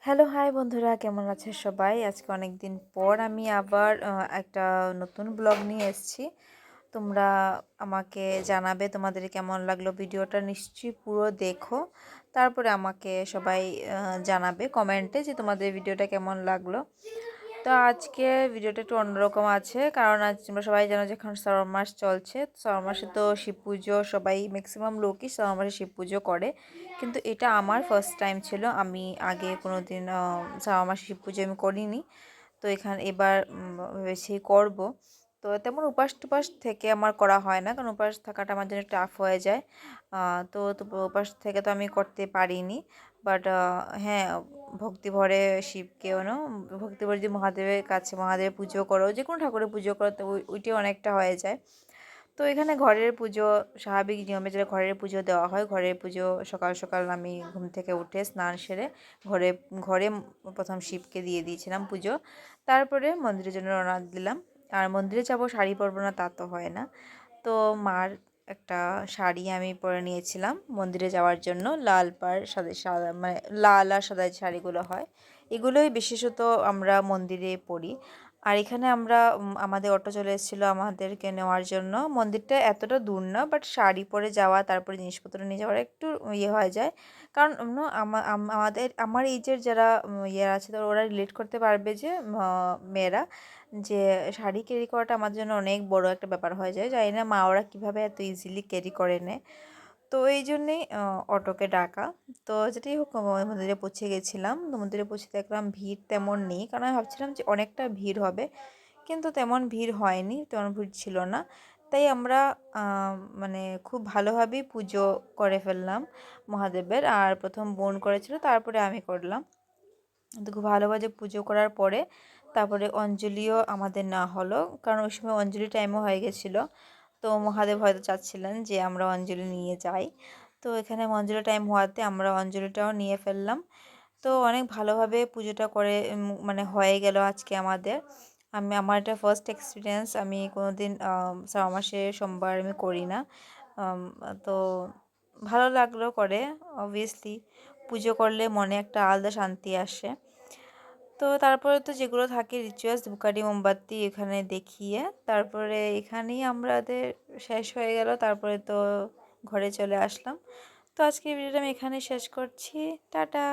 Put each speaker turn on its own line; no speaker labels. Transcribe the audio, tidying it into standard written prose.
Hello hi বন্ধুরা, কেমন আছে সবাই? আজকে অনেক দিন পর আমি আবার একটা নতুন ব্লগ নিয়ে এসেছি। তোমরা আমাকে জানাবে তোমাদের কেমন লাগলো ভিডিওটা, নিশ্চয়ই পুরো দেখো। তারপরে আমাকে সবাই জানাবে কমেন্টে যে তোমাদের ভিডিওটা কেমন লাগলো। তো আজকে ভিডিওটা একটু অন্যরকম আছে, কারণ আজ তোমরা সবাই জানো যে এখন শ্রাবণ মাস চলছে। শ্রাবণ মাসে তো শিব পুজো, সবাই ম্যাক্সিমাম লোকই শ্রাবণ মাসে শিব পুজো করে, কিন্তু এটা আমার ফার্স্ট টাইম ছিল। আমি আগে কোনো দিন শ্রাবণ মাসে শিব পুজো আমি করিনি। তো এবার ভেবেছি করব। তো তেমন উপাস টুপাস থেকে আমার করা হয় না, কারণ উপাস থাকাটা আমার জন্য টাফ হয়ে যায়। তো উপাস থেকে তো আমি করতে পারিনি। বাট হ্যাঁ, ভক্তি ভরে শিবকেও ভক্তি ভরে যদি মহাদেবের কাছে মহাদেবের পুজো করো, যে কোনো ঠাকুরের পুজো করো, তো ওইটাই অনেকটা হয়ে যায়। তো এখানে ঘরের পুজো স্বাভাবিক নিয়মে যেটা ঘরের পুজো দেওয়া হয়, ঘরের পুজো সকাল সকাল আমি ঘুম থেকে উঠে স্নান সেরে ঘরে ঘরে প্রথম শিবকে দিয়ে দিয়েছিলাম পুজো। তারপরে মন্দিরের জন্য রওনা দিলাম। আর মন্দিরে যাবো, শাড়ি পরবো না তা তো হয় না। তো মার একটা শাড়ি আমি পরে নিয়েছিলাম মন্দিরে যাওয়ার জন্য, লাল পাড় সাদা সাদা, মানে লাল আর সাদা যে শাড়িগুলো হয়, এগুলোই বিশেষত আমরা মন্দিরে পরি। আর এখানে আমরা আমাদের অটো চলে এসেছিলো আমাদেরকে নেওয়ার জন্য। মন্দিরটা এতটা দূর না, বাট শাড়ি পরে যাওয়া, তারপরে জিনিসপত্র নিয়ে যাওয়ার একটু ইয়ে হয়ে যায়। কারণ আমার এইজের যারা ইয়ে আছে, তো ওরা রিলেট করতে পারবে যে মেয়েরা যে শাড়ি ক্যারি করাটা আমার জন্য অনেক বড় একটা ব্যাপার হয়ে যায়। জানি না মা ওরা কীভাবে এত ইজিলি ক্যারি করে নেয়। তো এই জন্যেই অটোকে ডাকা। তো যেটাই হোক, মন্দিরে পৌঁছে গেছিলাম। তো মন্দিরে পৌঁছে দেখলাম ভিড় তেমন নেই, কারণ আমি ভাবছিলাম যে অনেকটা ভিড় হবে, কিন্তু তেমন ভিড় হয়নি, তেমন ভিড় ছিল না। তাই আমরা মানে খুব ভালোভাবেই পুজো করে ফেললাম মহাদেবের। আর প্রথম বোন করেছিল, তারপরে আমি করলাম। তো খুব ভালোভাবে পুজো করার পরে তারপরে অঞ্জলিও আমাদের না হলো, কারণ ওই সময় অঞ্জলি টাইমও হয়ে গেছিলো। তো মহাদেব হয়তো চাচ্ছিলেন যে আমরা অঞ্জলি নিয়ে যাই। তো এখানে অঞ্জলি টাইম হওয়াতে আমরা অঞ্জলিটাও নিয়ে ফেললাম। তো অনেক ভালোভাবে পুজোটা করে মানে হয়ে গেল আজকে আমাদের। আমার এটা ফার্স্ট এক্সপিরিয়েন্স। আমি কোনো দিন শ্রাবণ মাসে সোমবার আমি করি না। তো ভালো লাগলো করে। অবভিয়াসলি পুজো করলে মনে একটা আলাদা শান্তি আসে। তো তারপরে তো যেগুলো থাকে রিচুয়ালস, ধূপকাঠি মোমবাতি এখানে দেখিয়ে তারপরে এখানেই আমাদের শেষ হয়ে গেল। তারপরে তো ঘরে চলে আসলাম। তো আজকের ভিডিওটা আমি এখানেই শেষ করছি। টাটা।